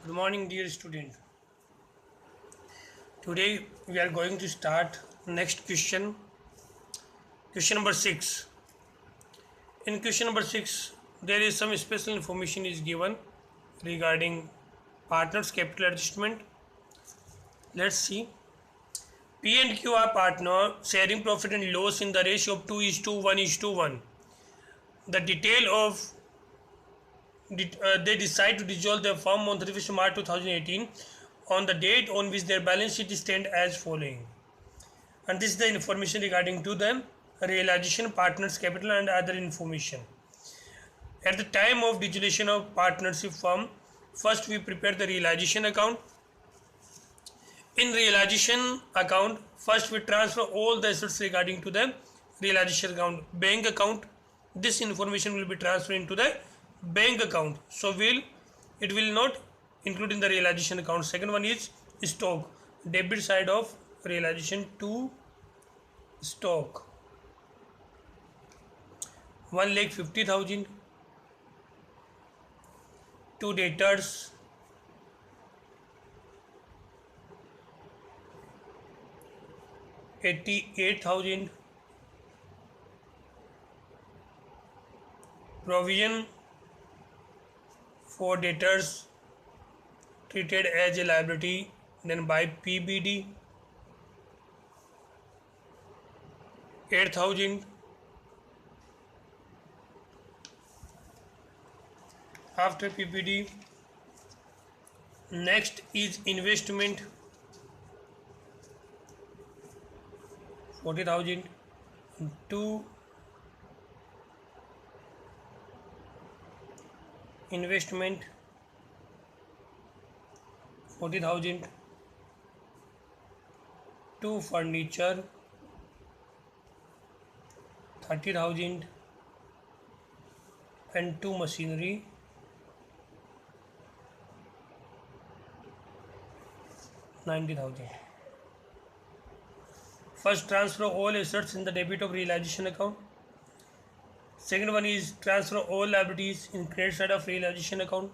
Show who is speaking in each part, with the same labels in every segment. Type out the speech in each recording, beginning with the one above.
Speaker 1: Good morning, dear student. Today we are going to start next question. Question number 6. In question number 6, there is some special information is given regarding partners capital adjustment. Let's see. P and Q are partner sharing profit and loss in the ratio of 2 is to 1 is to 1. The detail of they decide to dissolve their firm on 31st March 2018 on the date on which their balance sheet stand as following. And this is the information regarding to them realization partners capital and other information. At the time of dissolution of partnership firm, first we prepare the realization account. In realization account, first we transfer all the assets regarding to the realization account, bank account. This information will be transferred into the bank account, so it will not include in the realization account. Second one is stock, debit side of realization to stock, 1,50,000 to debtors, 88,000, provision for debtors treated as a liability then by PBD, 8,000. After PBD, next is investment, 40,000 to investment, 40,000 to furniture, 30,000 and to machinery, 90,000. First, transfer all assets in the debit of realization account. Second one is transfer all liabilities in credit side of realization account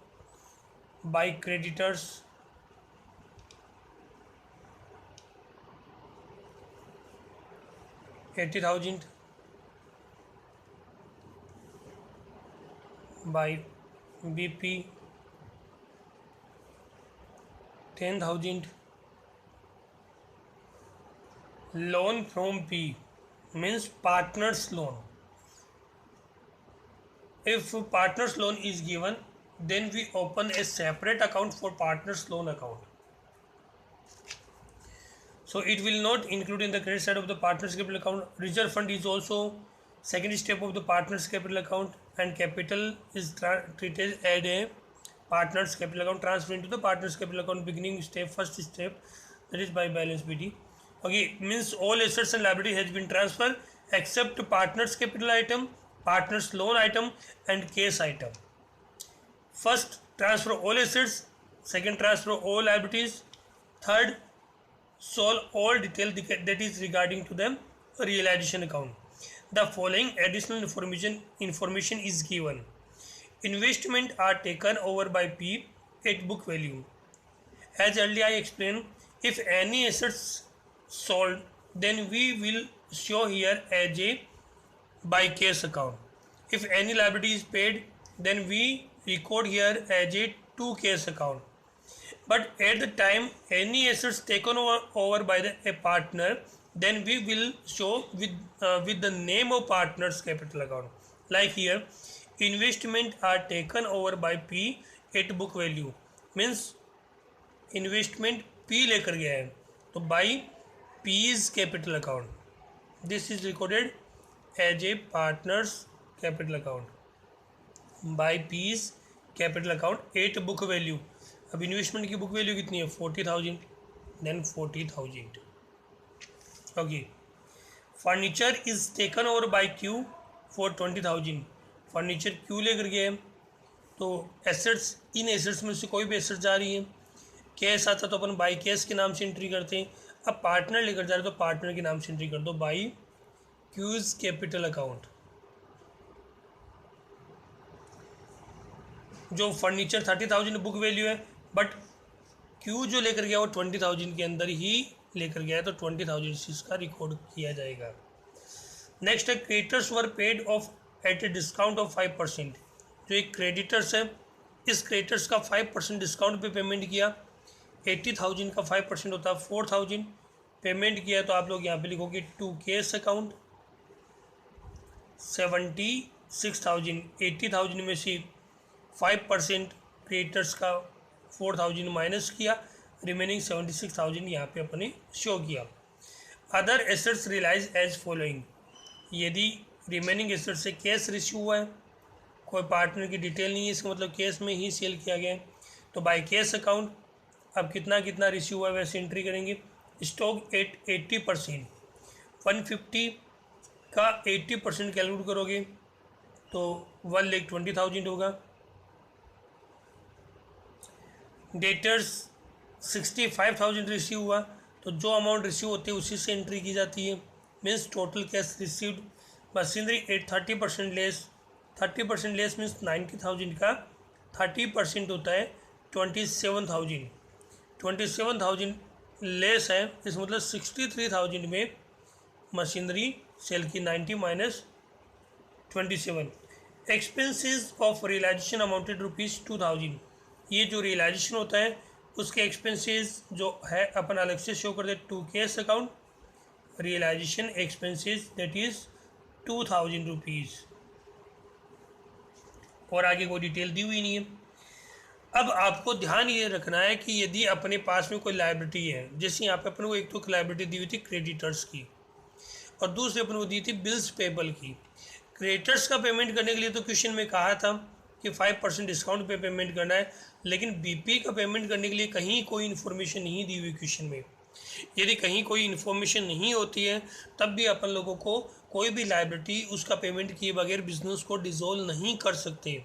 Speaker 1: by creditors, 80,000 by BP, 10,000. Loan from P means partners loan. If partners loan is given, then we open a separate account for partners loan account. So it will not include in the credit side of the partners capital account. Reserve fund is also second step of the partners capital account, and capital is treated as a partners capital account, transfer into the partners capital account. Beginning step, first step, that is by balance BD. Okay, means all assets and liability has been transferred except partners capital item, partners loan item and case item. First transfer all assets, second transfer all liabilities, third solve all detail that is regarding to them realization account. The following additional information is given. Investment are taken over by P at book value. As earlier I explained, if any assets sold, then we will show here as a by case account. If any liability is paid, then we record here as a to case account. But at the time any assets taken over by a partner, then we will show with the name of partners capital account. Like here, investment are taken over by P at book value, means investment P लेकर गया है, तो by P's capital account, this is recorded as a partners capital account by P's capital account at book value. अब investment की book value कितनी है 40,000, then 40,000. Okay, furniture is taken over by Q for 20,000. Furniture Q लेकर गए, तो assets, इन assets में से कोई भी एसेट्स जा रही है, कैश आता तो अपन बाई कैश के नाम से एंट्री करते हैं. अब पार्टनर लेकर जा रहे तो पार्टनर के नाम से एंट्री कर दो बाई क्यूज कैपिटल अकाउंट. जो फर्नीचर 30,000 बुक वैल्यू है, बट क्यू जो लेकर गया वो 20,000 के अंदर ही लेकर गया है, तो 20,000 इसका रिकॉर्ड किया जाएगा। नेक्स्ट है creditors were paid off at a discount of 5%। जो एक क्रेडिटर्स है, इस क्रेडिटर्स का 5% डिस्काउंट पे पेमेंट किया। 80,000 का 5% होता है 4,000 पेमेंट किया, तो आप लोग यहाँ पे लिखोगे टू केस अकाउंट 76,000। 80,000 में से 5% क्रेडिटर्स का 4,000 माइनस किया, रिमेनिंग 76,000 यहाँ पे अपने शो किया। Other assets realise as following. यदि रिमेनिंग एसेट से कैश रिसीव हुआ है, कोई पार्टनर की डिटेल नहीं है, इसका मतलब कैश में ही सेल किया गया है, तो बाय कैश अकाउंट अब कितना कितना रिसीव हुआ है वैसे एंट्री करेंगे। स्टॉक एट 80%, 150 का 80% कैलकुलेट करोगे तो 1,20,000 होगा। डेटर्स 65,000 रिसीव हुआ, तो जो अमाउंट रिसीव होती है उसी से एंट्री की जाती है। Means total cash received. Machinery at 30% less. 30% less means 90,000 का 30% होता है 27,000। 27,000 लेस है, इस मतलब 63,000 में मशीनरी सेल की 90 minus 27। Expenses of realisation amounted ₹2,000। ये जो रियलाइजेशन होता है उसके एक्सपेंसेस जो है अपन अलग से शो कर दे to cash account realisation expenses that is ₹2,000। और आगे कोई डिटेल दी हुई नहीं है। अब आपको ध्यान ये रखना है कि यदि अपने पास में कोई लायबिलिटी है, जैसे यहाँ पे अपन को एक तो लायबिलिटी दी हुई थी क्रेडिटर्स की और दूसरी अपन को दी थी बिल्स पेबल की। क्रेडिटर्स का पेमेंट करने के लिए तो क्वेश्चन में कहा था कि 5% डिस्काउंट पे पेमेंट करना है, लेकिन बीपी का पेमेंट करने के लिए कहीं कोई इन्फॉर्मेशन नहीं दी हुई क्वेश्चन में। यदि कहीं कोई इन्फॉर्मेशन नहीं होती है तब भी अपन लोगों को कोई भी लायबिलिटी उसका पेमेंट किए बगैर बिजनेस को डिसॉल्व नहीं कर सकते।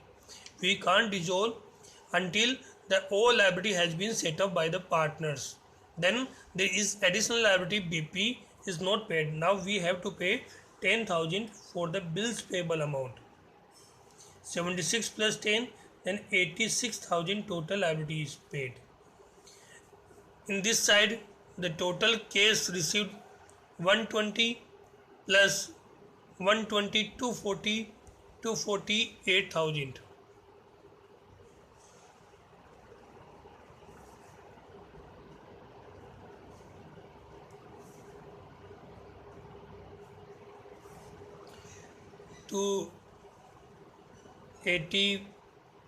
Speaker 1: We can't dissolve until the all liability has been set up by the partners. Then there is additional liability BP is not paid. Now we have to pay 10,000 for the bills payable amount. 76 plus 10, then 86,000 total liability is paid. In this side, the total case received 120 plus 120, 240, 248,000. to 80,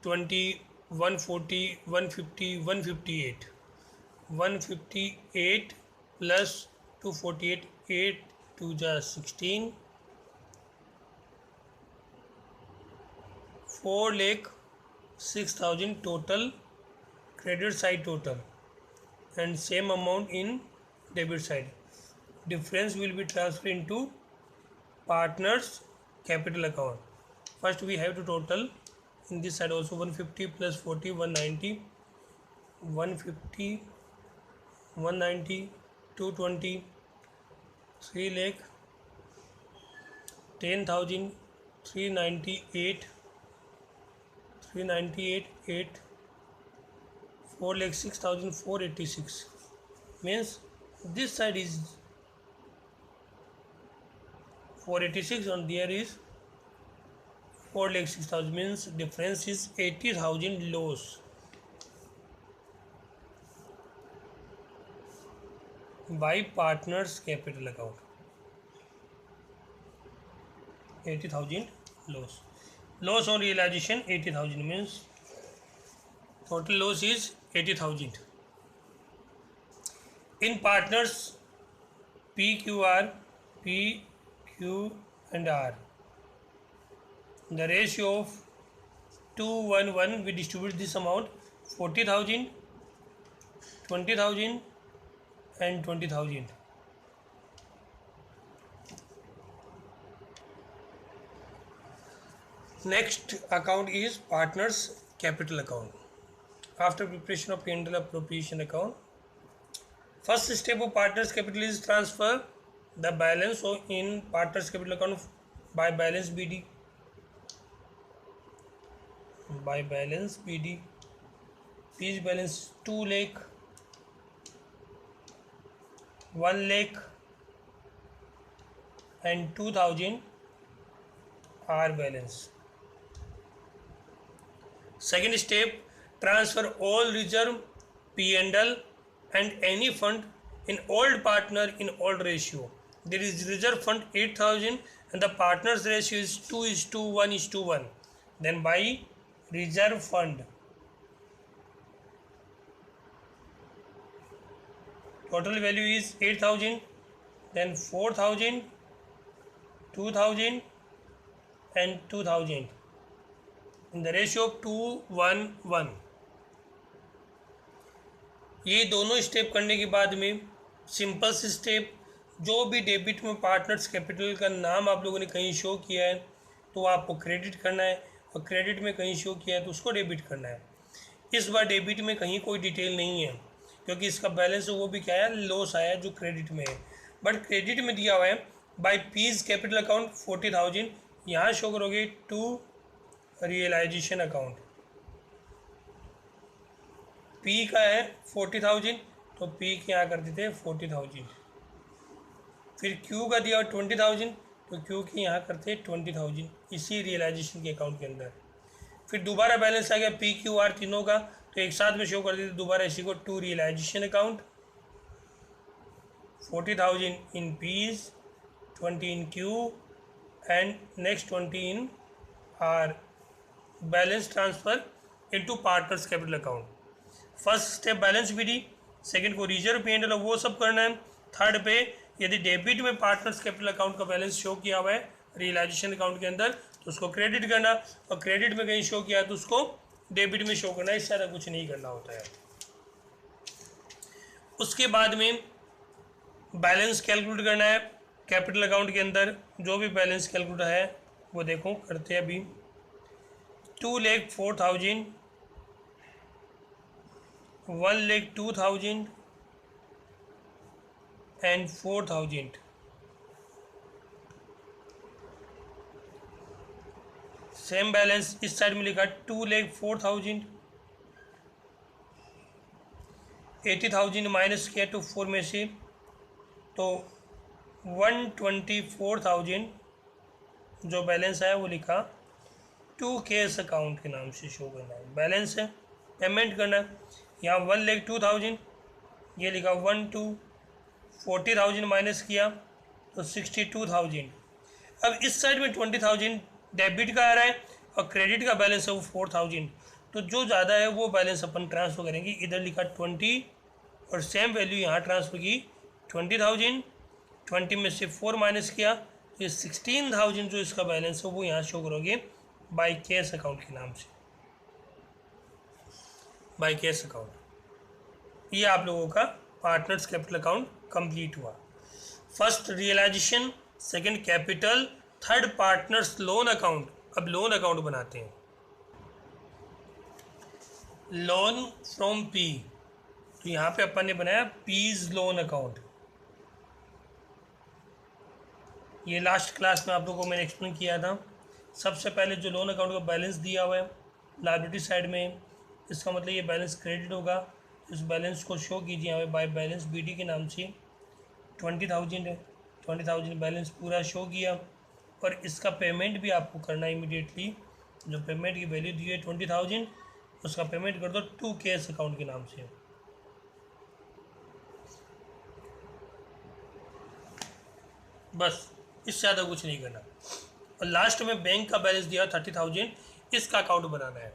Speaker 1: 20, 140, 150, 158. 158 plus 248, 8 to the 16, 4,06,000 total credit side total, and same amount in debit side. Difference will be transferred into partners capital account. First we have to total in this side also 150 plus 40, 190, 150, 190, 220, 3 lakh 10,000, 398, 8, 4,06,486. Means this side is 486 and there is 4,06,000, means difference is 80,000 loss. By partners capital account. 80,000 loss. Loss on realization 80,000 means total loss is 80,000. In partners PQR, P, Q and R, the ratio of 2:1:1 we distribute this amount 40,000, 20,000 and 20,000. Next account is partners capital account. After preparation of P&L appropriation account, first step of partners capital is transfer the balance in partners capital account by balance BD. By balance BD, P fees balance 2 lakh, 1 lakh and 2000 are balance. Second step, transfer all reserve, P&L and any fund in old partner in old ratio. There is reserve fund 8000 and the partners ratio is 2:1:1. Then by reserve fund, total value is 8000, then 4000, 2000 and 2000 in the ratio of 2:1:1. ये दोनों step करने के बाद में simple से step, जो भी debit में पार्टनर्स कैपिटल का नाम आप लोगों ने कहीं शो किया है तो आपको क्रेडिट करना है, और क्रेडिट में कहीं शो किया है तो उसको डेबिट करना है। इस बार डेबिट में कहीं कोई डिटेल नहीं है क्योंकि इसका बैलेंस वो भी क्या है, लॉस आया जो क्रेडिट में है, बट क्रेडिट में दिया हुआ है बाय पीज कैपिटल अकाउंट 40,000, यहाँ शो करोगे टू रियलाइजेशन अकाउंट। पी का है 40,000 तो पी के यहाँ कर देते हैं 40,000। फिर क्यू का दिया 20,000 तो क्यू के यहाँ करते हैं 20,000 इसी रियलाइजेशन के अकाउंट के अंदर। फिर दोबारा बैलेंस आ गया पी क्यू आर तीनों का तो एक साथ में शो कर देते दोबारा इसी को to realisation account, 40,000 in P's, 20 in Q and next 20 in R. Balance transfer into partners capital account. First step balance विधि, सेकंड को रिजर्व P&L वो सब करना है। थर्ड पे यदि डेबिट में पार्टनर्स कैपिटल अकाउंट का बैलेंस शो किया हुआ है रियलाइजेशन अकाउंट के अंदर तो उसको क्रेडिट करना, और क्रेडिट में कहीं शो किया है तो उसको डेबिट में शो करना, इससे ज़्यादा कुछ नहीं करना होता है। उसके बाद में बैलेंस कैलकुलेट करना है कैपिटल अकाउंट के अंदर। जो भी बैलेंस कैलकुलेट है वो देखो करते हैं अभी। 2,04,000, 1,02,000 and 4,000। सेम बैलेंस इस साइड में लिखा 2,04,000, 80,000 माइनस किया टू 4 में से तो 124,000 जो बैलेंस है वो लिखा टू केस अकाउंट के नाम से शो करना है। बैलेंस है पेमेंट करना है, यहाँ 1,02,000 ये लिखा 40,000 माइनस किया तो 62,000। अब इस साइड में 20,000 डेबिट का आ रहा है और क्रेडिट का बैलेंस है वो 4,000, तो जो ज़्यादा है वो बैलेंस अपन ट्रांसफ़र करेंगे। इधर लिखा 20 और सेम वैल्यू यहाँ ट्रांसफ़र की 20,000, 20 में से 4 माइनस किया तो ये 16,000 जो इसका बैलेंस है वो यहाँ शो करोगे बाय कैश अकाउंट के नाम से, बाय कैश अकाउंट। ये आप लोगों का पार्टनर्स कैपिटल अकाउंट कंप्लीट हुआ। First realisation, second capital, third partners loan account. अब लोन अकाउंट बनाते हैं। लोन फ्रॉम पी, तो यहाँ पे अपन ने बनाया पीज लोन अकाउंट। ये लास्ट क्लास में आप लोगों को मैंने एक्सप्लेन किया था। सबसे पहले जो लोन अकाउंट का बैलेंस दिया हुआ है लायबिलिटी साइड में, इसका मतलब ये बैलेंस क्रेडिट होगा। इस बैलेंस को शो कीजिए यहाँ पे बाय बैलेंस बीडी के नाम से। 20,000 है, 20,000 बैलेंस पूरा शो किया, और इसका पेमेंट भी आपको करना है इमीडिएटली। जो पेमेंट की वैल्यू दी है 20,000 उसका पेमेंट कर दो टू केस अकाउंट के नाम से। बस इससे ज़्यादा कुछ नहीं करना। और लास्ट में बैंक का बैलेंस दिया 30,000, इसका अकाउंट बनाना है।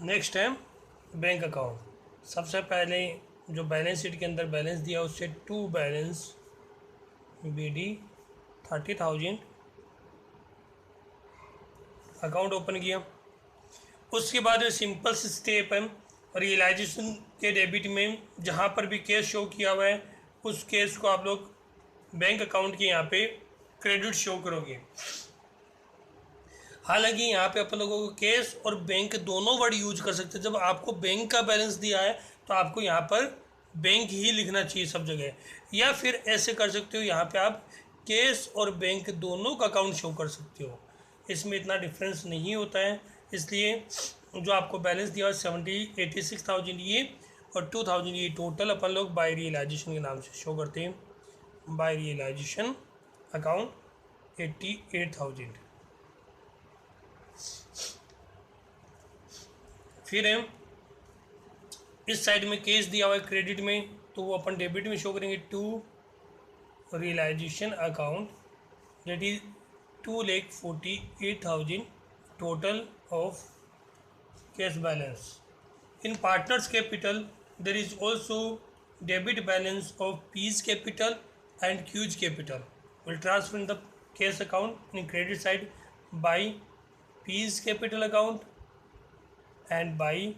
Speaker 1: नेक्स्ट है बैंक अकाउंट। सबसे पहले जो बैलेंस शीट के अंदर बैलेंस दिया उससे to balance BD 30,000 account open किया। उसके बाद सिंपल से स्टेप है रियलाइजेशन के डेबिट में जहाँ पर भी केस शो किया हुआ है उस केस को आप लोग बैंक अकाउंट के यहाँ पे क्रेडिट शो करोगे। हालांकि यहाँ पे अपन लोगों को केस और बैंक दोनों वर्ड यूज कर सकते हैं। जब आपको बैंक का बैलेंस दिया है तो आपको यहाँ पर बैंक ही लिखना चाहिए सब जगह, या फिर ऐसे कर सकते हो यहाँ पे आप केस और बैंक दोनों का अकाउंट शो कर सकते हो। इसमें इतना डिफरेंस नहीं होता है, इसलिए जो आपको बैलेंस दिया हुआ 86,000 ये और 2,000 ये टोटल अपन लोग बाय रियलाइजेशन के नाम से शो करते हैं। By realisation account 88,000। फिर है इस साइड में केस दिया हुआ है क्रेडिट में, तो वो अपन डेबिट में शो करेंगे। To realisation account that is 2,48,000 total of cash balance. In partners capital there is also debit balance of P's capital and Q's capital. Will transfer in the cash account in credit side by P's capital account and by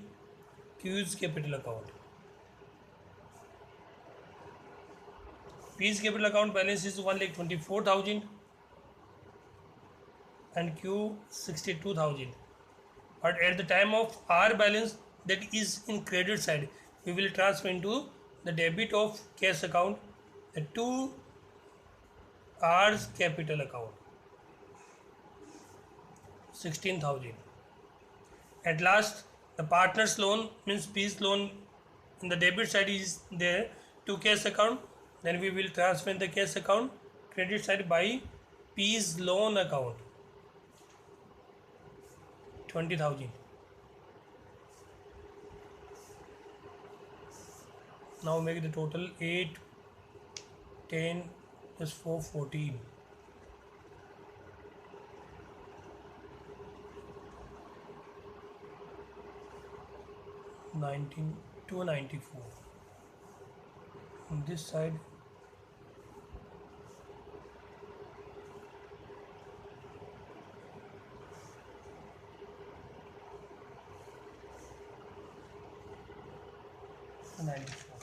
Speaker 1: Q's capital account. P's capital account balance is 1,24,000 and Q 62,000. But at the time of our balance that is in credit side, we will transfer into the debit of cash account the 2 R's capital account 16,000. At last, the partner's loan means P's loan in the debit side is there to cash account. Then we will transfer in the cash account credit side by P's loan account 20,000. Now make the total 8, 10 plus 4, 14. 19, 294. On this side 94.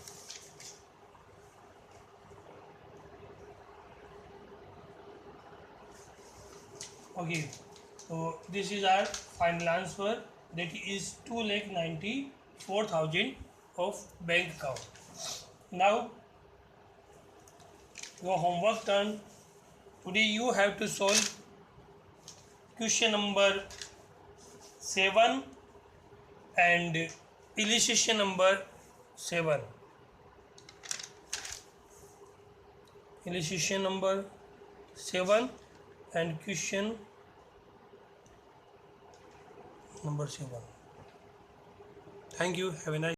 Speaker 1: Okay, so this is our final answer, that is 2,94,000 of bank account. Now your homework done. Today you have to solve question number 7 and illustration number 7. Illustration number 7 and question number 7. Thank you. Have a nice